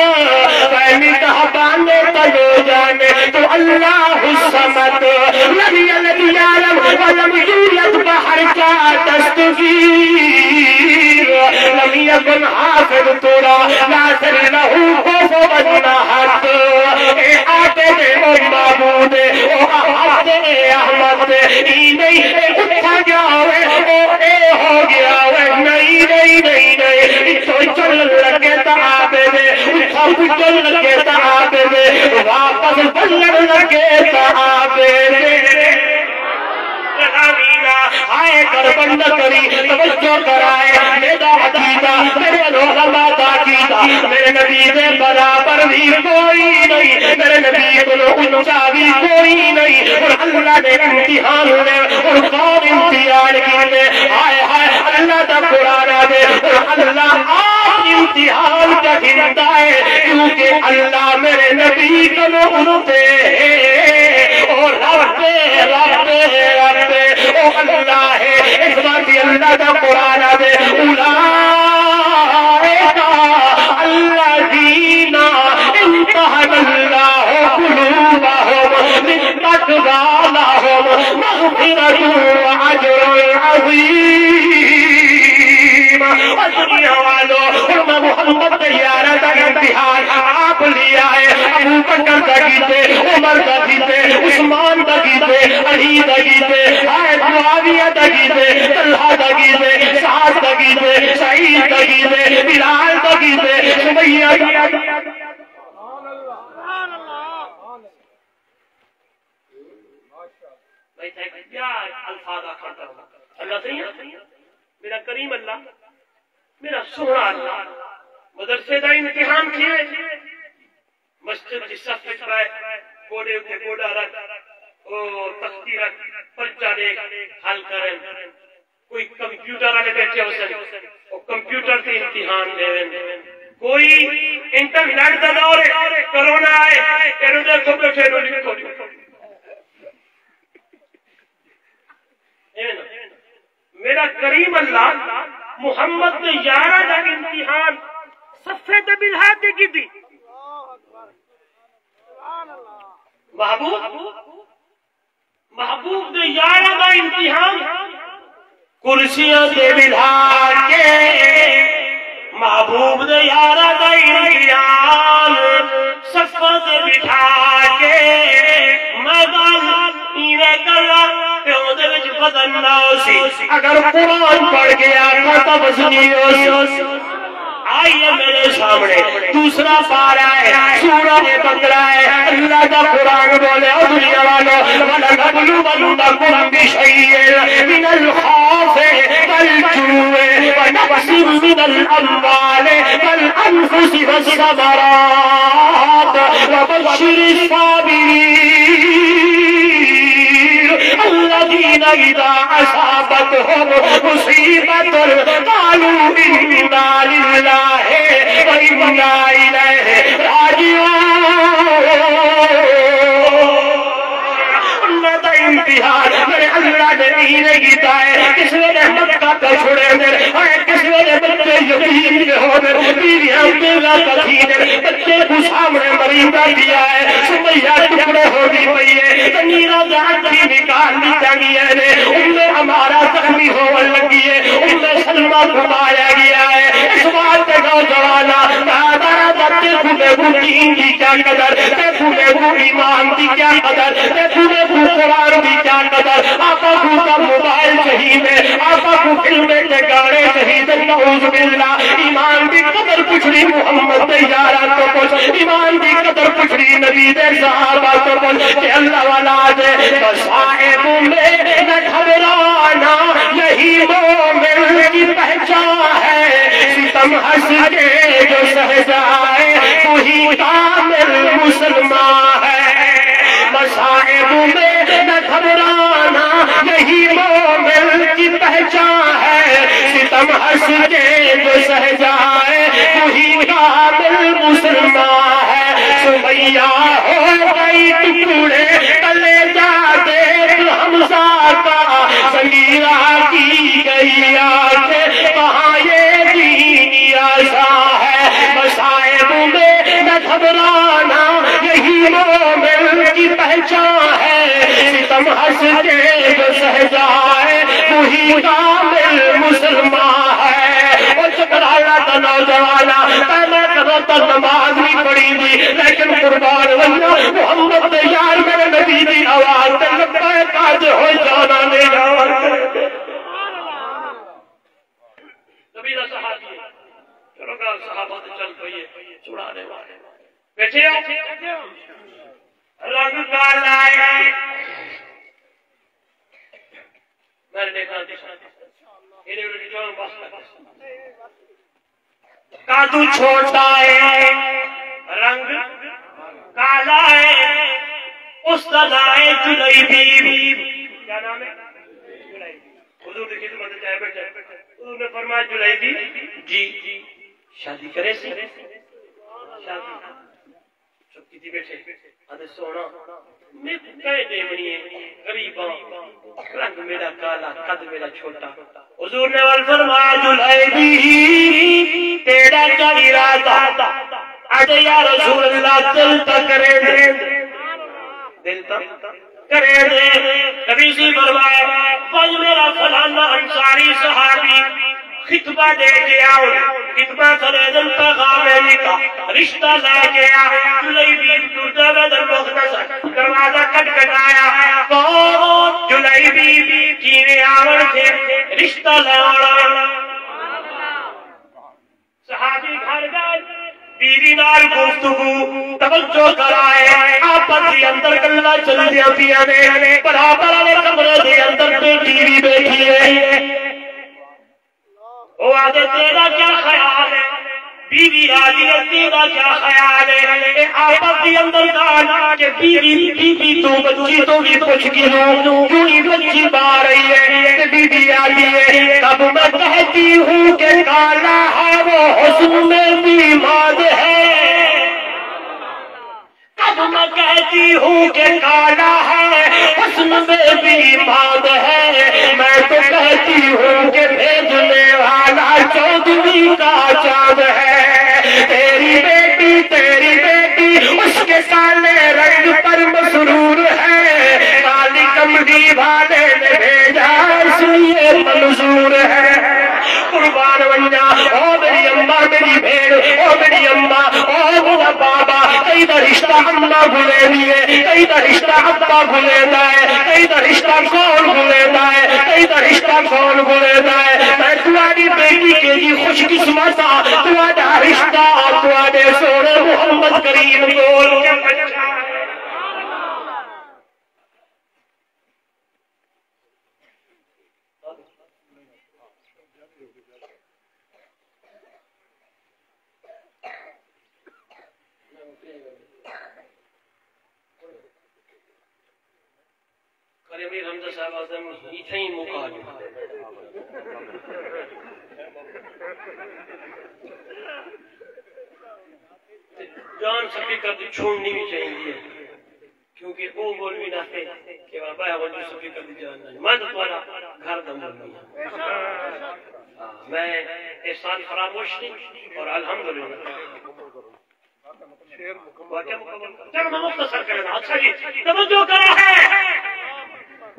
پہلی کہبان تلو جانے تو اللہ الصمد لم یلد یعلم ولم یولد بہر کا دستگیر لم یکن حافظ تورا ناظر لہو خوف احد اے آتے دے او معبود او احد اے احمد ای نہیں اے اٹھا جاوے او اے ہو گیا وے نہیں تو چل لگے تا آبے دے اٹھا پچل لگے تا آبے دے واپس بلن لگے تا آبے دے آئے کر بند کری توجہ کرائے میرا عقیدہ میرے علماء دا عقیدہ میرے نبی دے برابر بھی کوئی نہیں میرے نبی کو اونچا بھی کوئی نہیں اور اللہ نے امتحان لے اور کون امتحان کیے آئے اللہ دا قرآن دے اور اللہ آپ امتحان کا گھنتا ہے کیونکہ اللہ میرے نبی کو انتے اور رب او اللہ ہے اس بات اللہ دا قرآن دے اولئک الذین امتحن اللہ قلوبهم للتقوی لهم مغفرۃ واجر عظیم دنیا والو محمد تیارہ دا امتحان آپ لیا ہے ابو بکر دا کیتے، عمر دا کیتے، عثمان دا کیتے، علی دا کیتے، معاویہ دا کیتے، طلحہ دا کیتے، سعد دا کیتے، سعید دا کیتے، بلال دا کیتے، سمیہ دا کیتے۔ کیا الفاظ آخر اللہ صحیح ہے، میرا کریم اللہ، میرا سونا اللہ، مدرسے دا امتحان کیے، مسجد کی صف وچ بیٹھ، گوڑے اتے گوڑا رکھ، اور تختی رکھ، پرچہ دے حل کریں، کوئی کمپیوٹر والے بیٹھے ہو سن، وہ کمپیوٹر سے امتحان دے، کوئی انٹرنیٹ دا دور ہے، کرونا آئے، ایرو دیکھو بیٹھے رو لکھو، میرا کریم اللہ محمد نے یارہ دا امتحان صفحے تے بلہا دی کی دی، محبوب نے یارہ دا امتحان کرسیاں تے بلہا کے، محبوب نے یارہ دا امتحان صفحہ تے بٹھا کے، میدان ایرے کرا بدن نہ سی، اگر قرآن پڑھ گیا تو وزنی ہو سی۔ آئیے میرے سامنے دوسرا پارہ ہے، سورہ بقرہ ہے، اللہ کا قرآن بولے او دنیا والوں، وَلَنَبْلُوَنَّكُمْ بِشَيْءٍ مِنَ الْخَوْفِ وَالْجُوعِ وَنَقْصٍ مِنَ الْأَمْوَالِ وَالْأَنفُسِ وَالثَّمَرَاتِ وَبَشِّرِ الصَّابِرِينَ الذين إذا أصابتهم مصيبة قالوا إنا لله وإنا إليه راجعون۔ امتحان میرے اللہ نے نہیں دائے، کس نے رحمت کا چھوڑے میرے، کس نے بچے یتیم ہو میرے، بیویاں بیوہ کثیر، بچے کو سامنے مریضہ دیا ہے، سمیہ ٹکڑے ہو گئی پئی ہے، تنیرہ جہاں کی نکالنی چاہیے ہے، ہمارا زخمی ہونے لگی ہے، سلمہ گھمایا گیا ہے، اس بات کے نوجوانا دارا بچے کھلے گو دین کی کیا قدر، کھلے گو ایمان کی کیا قدر، کھلے گو قرآن کی کیا قدر، آقا کو کا موبائل شہید ہے، آقا کو فلمیں کے گانے شہید، نعوذ باللہ، ایمان کی قدر پچھڑی محمد تیارہ تو کچھ، ایمان کی قدر پچھڑی نبی دے صحابہ تو کچھ، کہ اللہ والا دے صاحب میں نہ گھبرانا، یہی مومن کی پہچان ہے، ستم ہنس کے جو سہ جائے وہی کامل مسلمان ہے، مصائب میں نہ گھبرانا، یہی مومن کی پہچان ہے، ستم ہنس کے جو سہ جائے وہی کامل مسلمان ہے۔ سمیہ ہو گئی ٹکڑے تلے جاتے حمزہ کا، سمیرہ کی گئی آنکھیں کہاں یہ دینی آسا ہے، مصائب میں نہ گھبرانا، یہی مومن کی پہچان ہے، ستم ہنس کے جو سہ جائے وہی کامل مسلمان ہے۔ اور چکرالا تا نوجوانا پہلے کرو تا نماز نہیں پڑھی دی، لیکن قربان ونہ محمد یار میرے نبی دی آواز تے لبے کاج ہو جانا نے یار نبی دا صحابی ہے، چلو گا صحابہ تے چل پئیے چھڑانے والے بیٹھے ہو رنگ کالا ہے، میں نے دیکھا کادو چھوٹا ہے، رنگ کالا ہے، اس کا نام ہے جلیبی، کیا نام ہے؟ حضور کی خدمت چاہے بیٹھے، حضور نے فرمایا جلیبی جی شادی کرے سی، شادی چپ کی تھی بیٹھے، آدھے سونا میں کہے دیونی ہے، غریباں رنگ میرا کالا، قد میرا چھوٹا، حضور نے فرمایا جلیبی تیرا کیا ارادہ، آج یا رسول اللہ دل تک کرے دے، دل تک کرے دے، نبی سے فرمایا بھائی میرا فلانا انصاری صحابی خطبہ دے کے آؤ اتبا سریدن پیغام لکھا رشتہ لے گیا جلیبی دردہ بدر مختصر دروازہ کٹکھٹایا کون جلیبی کینے آور تھے رشتہ لے آڑا صحابی گھر گئے بیوی نال گفتگو توجہ کرائے آپس کے اندر گلا چل دیا پیا نے برابر والے کمرے کے اندر بیٹی بھی بیٹھی ہے وہ آگے تیرا کیا خیال ہے بیوی آدھی ہے تیرا کیا خیال ہے آپس کے اندر کہا کہ بیوی تو بچی تو بھی پوچھ کی ہوں کیوں ہی بچی بار رہی ہے بیوی آدھی ہے تب میں کہتی ہوں کہ کالا ہے وہ حسن میں بھی ماد ہے تب میں کہتی ہوں کہ کالا ہے حسن میں بھی ماد ہے میں تو کہتی ہوں کہ بھیجنے والا چودھویں کا چاند ہے تیری بیٹی اس کے کالے رنگ پر مسرور ہے کالی کملی والے نے بھیجا اس لیے منظور ہے قربان ونجا او میری اماں میری بھیڑ او میری اماں او میرا بابا کئی دا رشتہ اماں بھولے دیئے کئی دا رشتہ ابا بھولے دائے کئی دا رشتہ کون بھولے دائے کئی دا رشتہ کون بھولے دائے میں تمہاری بیٹی کے جی خوش قسمت تمہارا رشتہ تمہارے سونے محمد کریم بول کے بچہ قریبی حمزہ صاحب آزم ایتھا ہی موقع جو جان سپیکر دی چھوڑنی بھی چاہیے کیونکہ وہ مولوی نہ تھے کہ بابا ہے وہ جو سپیکر دی جان نہیں میں تو تمہارا گھر دم مولوی ہوں میں احسان فراموش نہیں اور الحمدللہ واقعہ مکمل چلو میں مختصر کرنا اچھا جی توجہ کرا ہے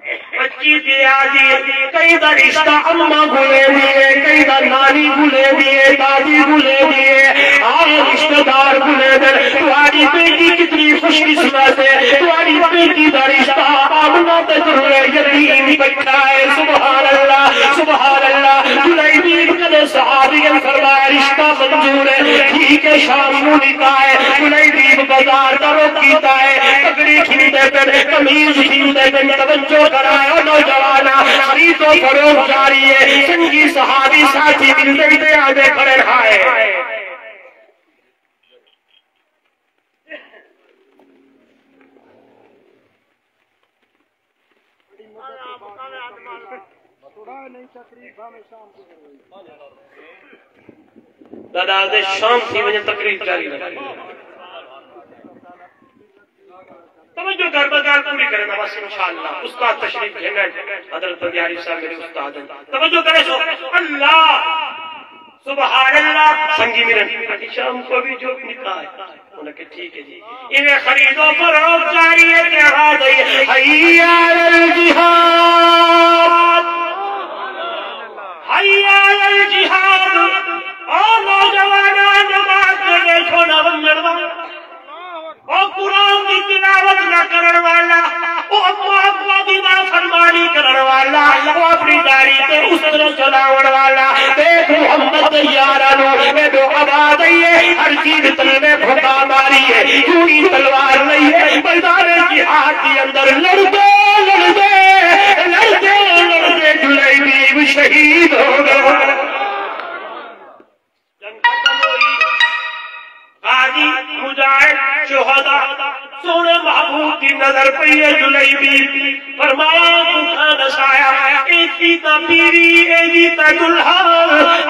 بچی دیا دیئے کئی دا رشتہ اماں بھولے دیئے کئی دا نانی بھولے دیئے دادی بھولے دیئے آئے رشتہ دار بھولے دیئے تمہاری بیٹی کتنی خوش قسمت ہے تمہاری بیٹی دا رشتہ آمنہ تجرے یتیم بچہ ہے سبحان اللہ جلیبی کدے صحابیاں فرمایا رشتہ منظور ہے ٹھیک ہے شام نو نکاح ہے جلیبی بازار کرو کیتا ہے تکڑی کھیندے پہ کمیز کھیندے پہ توجہ کرائے نوجوانا خرید و فروخت جاری ہے سنگی صحابی ساتھی ملتے آگے کھڑے رہے دادا دے شام تھی وجہ تقریر جاری رہی توجہ گھر بگار پوری کریں بس انشاءاللہ استاد تشریف لینا حضرت بندیاری صاحب میرے استاد ہیں توجہ کریں سو اللہ سبحان اللہ سنگی میرن شام کو بھی جو نکاح ہے انہوں نے ٹھیک ہے جی انہیں خریدوں پر روک جاری ہے کہ آواز آئی ہے حیّ علی الجہاد حیّ علی الجہاد اور نوجوانہ نماز کے دیکھو نہ بنجڑوا اور قرآن کی تلاوت نہ کرن والا وہ اپنا دی فرمانی کرن والا وہ اپنی داڑھی تے اس طرح چلاون والا دیکھ محمد یارانو میں دو آواز آئی ہے ہر چیز تل میں بھوکا ماری ہے چوری تلوار نہیں ہے میدان جہاد کے اندر لڑتے جلیبی شہید ہو گئے غازی مجاہد شہداء سونے محبوب کی نظر پہ یہ جلیبی فرمایا بھوکا نسایا ایسی تا پیری ایسی تا دلہا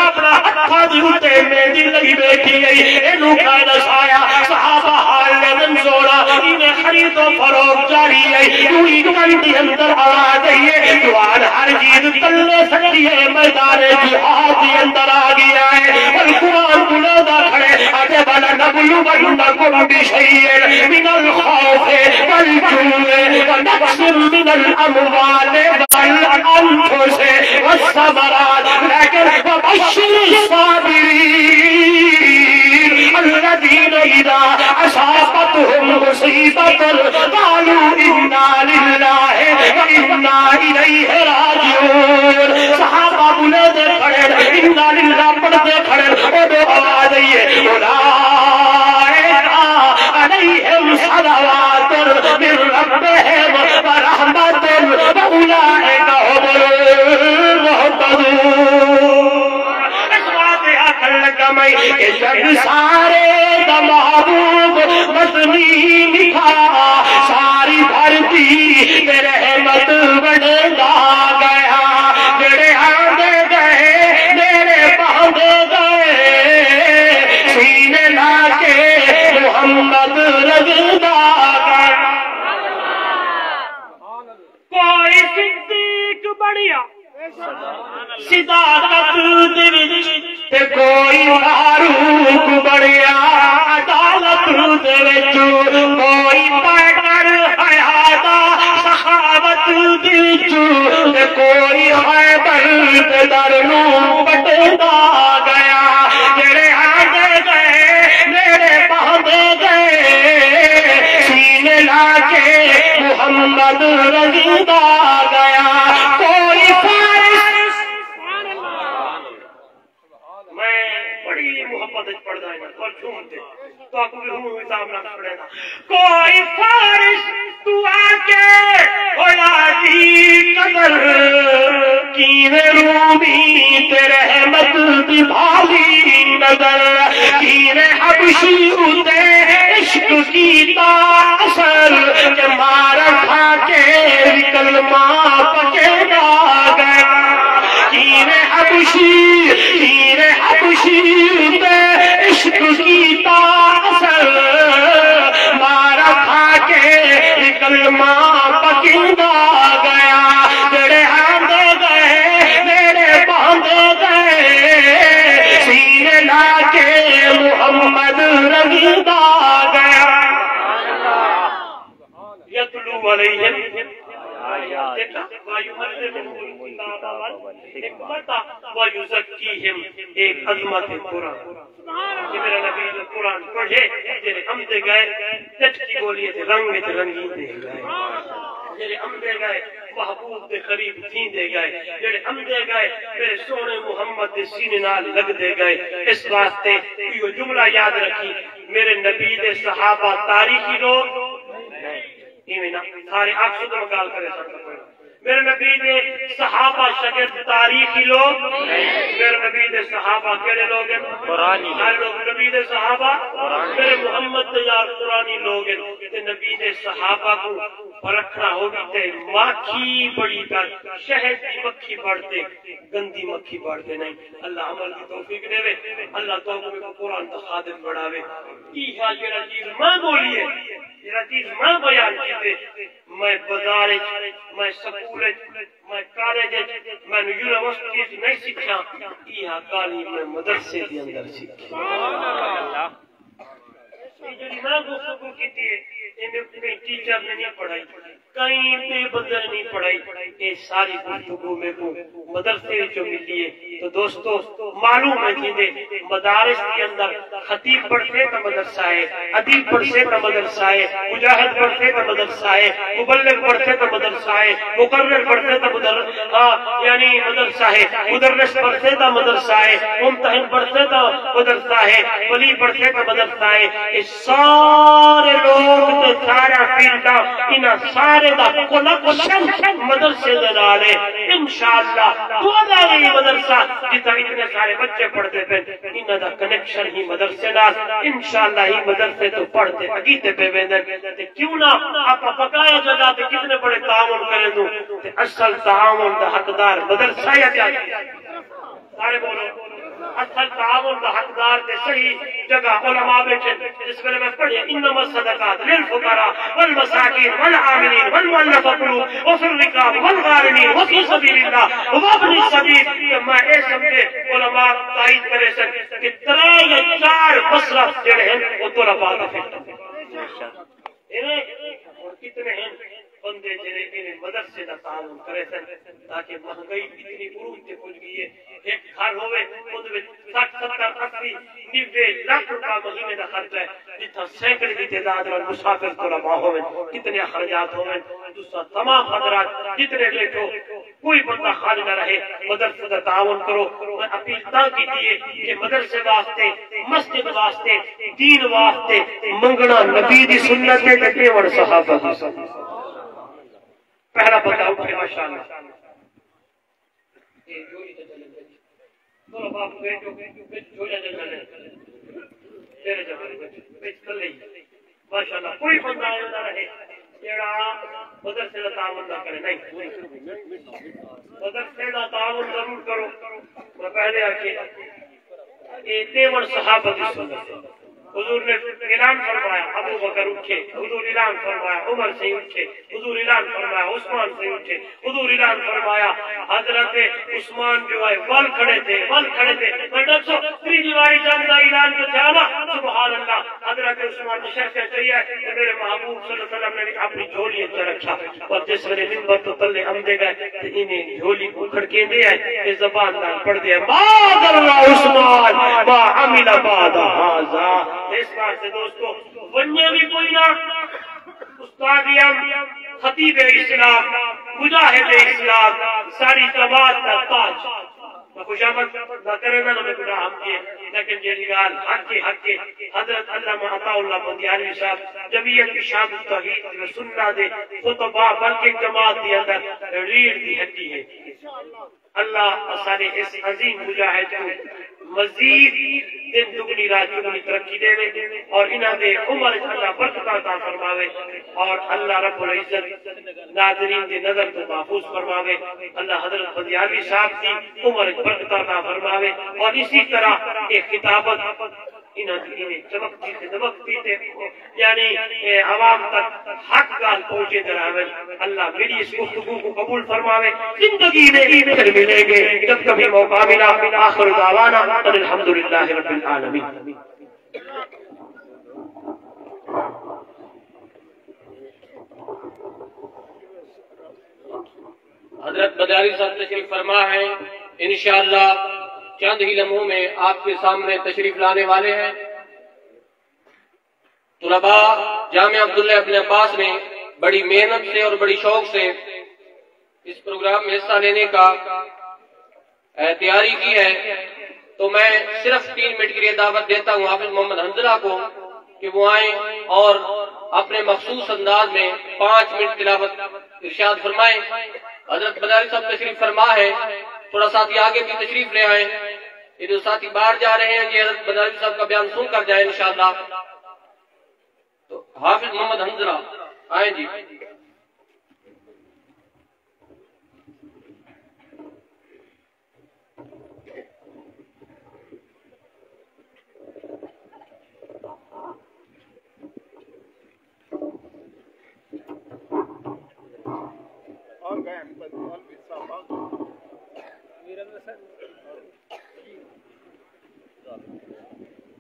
اپنا ہتھا جھوٹے میں دل لگی بیٹھی گئی اینو کا نسایا صحابہ حال لگن سوڑا انہیں خرید و فروخت جاری ہے دوئی کنڈی اندر آ گئی ہے جوان ہر چیز تلنے سکتی ہے میدان جہاد کے اندر آ گیا ہے اور قرآن بلودا کھڑے آگے والا نبلونکم بشیء من الخوف والجوع ونقص من الاموال والانفس والثمرات لیکن وبشر الصابرین قالوا انا للہ وانا الیہ راجعون صحابہ بلندے کھڑے انا للہ پڑھتے کھڑے اور آواز آئیے اولئک علیہم صلوات من ربہم ورحمۃ واولئک هم المہتدون اس بات آخر لگا میں کہ جب سارے دا محبوب مدنی لکھا ساری دھرتی میں رحمت بڑھتا گیا میرے آندے گئے میرے باندھے گئے سینے لا کے محمد رگتا گیا کوئی صدیق بڑھیا صداقت دے وچ تے کوئی فاروق بڑھیا عدالت دے وچ کوئی پیکر حیات سخاوت دے وچ تے کوئی خیبر تے در نوں پٹدا گیا جڑے آندے گئے میرے باندھے گئے سینے لا کے محمد رضا گیا کوئی فارس میں بڑی محبت پڑھتا ہے اور جھومتے تو آپ کو بھی ہوں حساب نہ پڑے گا کوئی فارس تو آکے ہویا دی قدر کینے رومی تے رحمت دی بھالی نظر کینے حبشی اتے عشق کی تاثر کہ مارا کھا کے کلمہ پکے گا گیا کینے حبشی تے عشق کی تاثر مارا کھا کے کلمہ پکیندا گیا جڑے آندے گئے میرے باندھے گئے سینے لا کے محمد رگیدا گیا یتلو علیہم وَيُزَكِّيهِمْ ایک عظمت قرآن کہ میرا نبی جو قرآن پڑھے جنہیں امدے گئے تچکی بولیے تھے رنگ تھے رنگی دے گئے جنہیں امدے گئے محبوب دے قریب تھیں دے گئے جنہیں امدے گئے میرے سونے محمد دے سینے نال لگ دے گئے اس واسطے یہ جملہ یاد رکھی میرے نبی دے صحابہ تاریخی لوگ سارے آپ سے تو مقال کرے سکتا میرے نبی دے صحابہ شگرد تاریخی لوگ میرے نبی دے صحابہ کیڑے لوگ ہیں قرآنی ہر لوگ نبی دے صحابہ میرے محمد دے یار قرآنی لوگ ہیں تے نبی دے صحابہ کو رکھنا ہوگی تے مکھی بڑی کر شہد کی مکھی بڑھتے گندی مکھی بڑھتے نہیں اللہ عمل کی توفیق دے وے اللہ توقع کو قرآن کا خادم بڑھاوے یہ جڑا چیز ماں بولیے جڑا چیز ماں بیان کیتے میں بازار میں سکول میں کالج میں یونیورسٹی نہیں سیکھا یہ تعلیم میں مدرسے کے اندر سیکھی یہ میں گفتگو کی تھی انہیں ٹیچر نے نہیں پڑھائی کہیں پہ بدل نہیں پڑھائی یہ ساری گفتگو میں کو مدرسے جو ملی ہے تو دوستو معلوم ہے کہ مدارس کے اندر خطیب پڑھتے تو مدرسہ ہے ادیب پڑھتے تو مدرسہ ہے مجاہد پڑھتے تو مدرسہ ہے مبلغ پڑھتے تو مدرسہ ہے مقرر پڑھتے تو یعنی مدرسہ ہے مدرس پڑھتے تو مدرسہ ہے ممتحن پڑھتے تو مدرسہ ہے ولی پڑھتے تو مدرسہ ہے یہ سارے لوگ تے سارا فیلڈا انہاں سارے دا کنیکشن مدرسے دے نال ہے انشاءاللہ تو گئی مدرسہ جتنا اتنے سارے بچے پڑھتے تھے انہاں دا کنیکشن ہی مدرسے نال انشاءاللہ ہی مدرسے تو پڑھتے اگیتے پہ ویندن تے کیوں نہ آپ بقایا جگہ تے کتنے بڑے تعاون کریں دوں تے اصل تعاون دا حقدار مدرسہ یا سارے بولو اصل تعاون دا حقدار تے صحیح جگہ علماء بیٹھے جس میں میں پڑھے انما الصدقات للفقراء والمساکین والعاملین والمؤلفۃ قلوب وفی الرقاب والغارمین وفی سبیل اللہ وابن السبیل میں اے سمجھے علماء تائید کرے سن کہ 3 یا 4 مصرف جڑے ہیں وہ طلباء کا فکر اور کتنے ہیں بندے جنہیں انہیں مدرسے کا تعاون کرے سن تاکہ مہنگائی اتنی عروج تے پہنچ گئی ہے ایک گھر ہوئے 60 70 80 90 لاکھ روپیہ مہینے کا خرچ ہے جتنا سینکڑے کی تعداد میں مسافر طلباء ہوئے کتنے اخراجات ہوئے دوسرا تمام حضرات جتنے بیٹھو کوئی بندہ خالی نہ رہے مدرسے کا تعاون کرو میں اپیل تا کی دیئے کہ مدرسے واسطے مسجد واسطے دین واسطے منگنا نبی دی سنت ہے تے دیوڑ صحابہ دی سنت پہلا بندہ اٹھے ماشاءاللہ بولو باپ بیٹھو جھولا جنگل تیرے جمالے بیٹھ کر لئی ماشاءاللہ کوئی بندہ آئے نہ رہے جیڑا مدرسے کا تعاون نہ کرے نہیں مدرسے کا تعاون ضرور کرو میں پہلے آکے یہ دیوڑ صحابہ کی سنت ہے حضور نے اعلان فرمایا ابو بکر اٹھے حضور اعلان فرمایا عمر سے اٹھے حضور اعلان فرمایا عثمان سے اٹھے حضور اعلان فرمایا حضرت عثمان جو ہے ول کھڑے تھے میں ڈاکٹر تیری دیواری جان کا اعلان تو تھا نا سبحان اللہ حضرت عثمان شرط چاہیے کہ میرے محبوب صلی اللہ علیہ وسلم نے اپنی جھولی اندر رکھا اور جس ویلے منبر تو تلے آمدے گئے تو انہیں جھولی کو کھڑکے دیا ہے کہ زبان نال پڑھ دیا بعد اللہ عثمان ما عمل بعد هذا اس بار سے دوستو ونیا بھی کوئی نہ استادیاں خطیب اسلام مجاہد اسلام ساری جماعت کا تاج میں خوشامد نہ کرے نہ میں گناہ ہم کیے لیکن یہ نگال حق کے حضرت علامہ عطا اللہ بندیالوی صاحب جمعیت کی شام توحید و سنہ دے خطبہ بلکہ جماعت دی اندر ریڑھ دی ہڈی ہے اللہ اسانے اس عظیم مجاہد کو مزید دن دگنی رات چگنی ترقی دے اور انہاں دے عمر اللہ برکت عطا فرماوے اور اللہ رب العزت ناظرین دے نظر کو محفوظ فرماوے اللہ حضرت بندیالوی صاحب کی عمر برکت عطا فرماوے اور اسی طرح ایک کتابت انہیں چمکتی سے دمکتی سے یعنی عوام تک حق گال پہنچے دراوے اللہ میری اس گفتگو کو قبول فرماوے زندگی میں پھر ملیں گے جب کبھی موقع ملا آخر دعوانا الحمدللہ رب العالمین حضرت بندیالوی صاحب تشریف فرما ہے انشاءاللہ چند ہی لمحوں میں آپ کے سامنے تشریف لانے والے ہیں طلباء جامعہ عبداللہ ابن عباس نے بڑی محنت سے اور بڑی شوق سے اس پروگرام میں حصہ لینے کا تیاری کی ہے تو میں صرف 3 منٹ کے لیے دعوت دیتا ہوں حافظ محمد حنظلہ کو کہ وہ آئیں اور اپنے مخصوص انداز میں 5 منٹ تلاوت ارشاد فرمائیں حضرت بندیالوی صاحب تشریف فرما ہے تھوڑا ساتھی آگے بھی تشریف لے آئیں یہ جو ساتھی باہر جا رہے ہیں یہ حضرت بندیالوی صاحب کا بیان سن کر جائیں انشاءاللہ تو حافظ محمد حنظلہ آئیں جی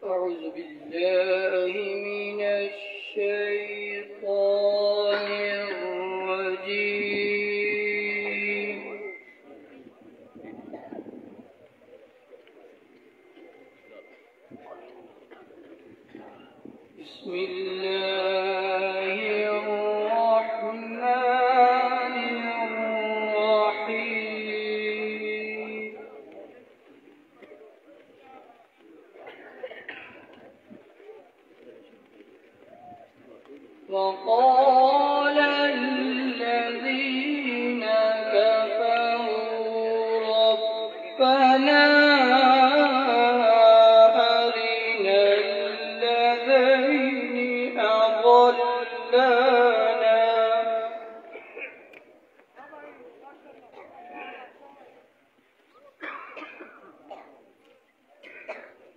أعوذ بالله من الشيطان الرجيم بسم الله الرحمن الرحيم وقال الذين كفروا ربنا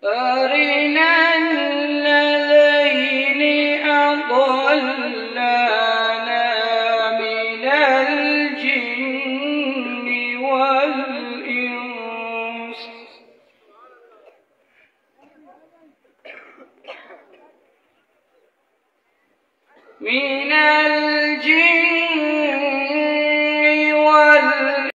أرنا الذين أضلانا من الجن والإنس من الجن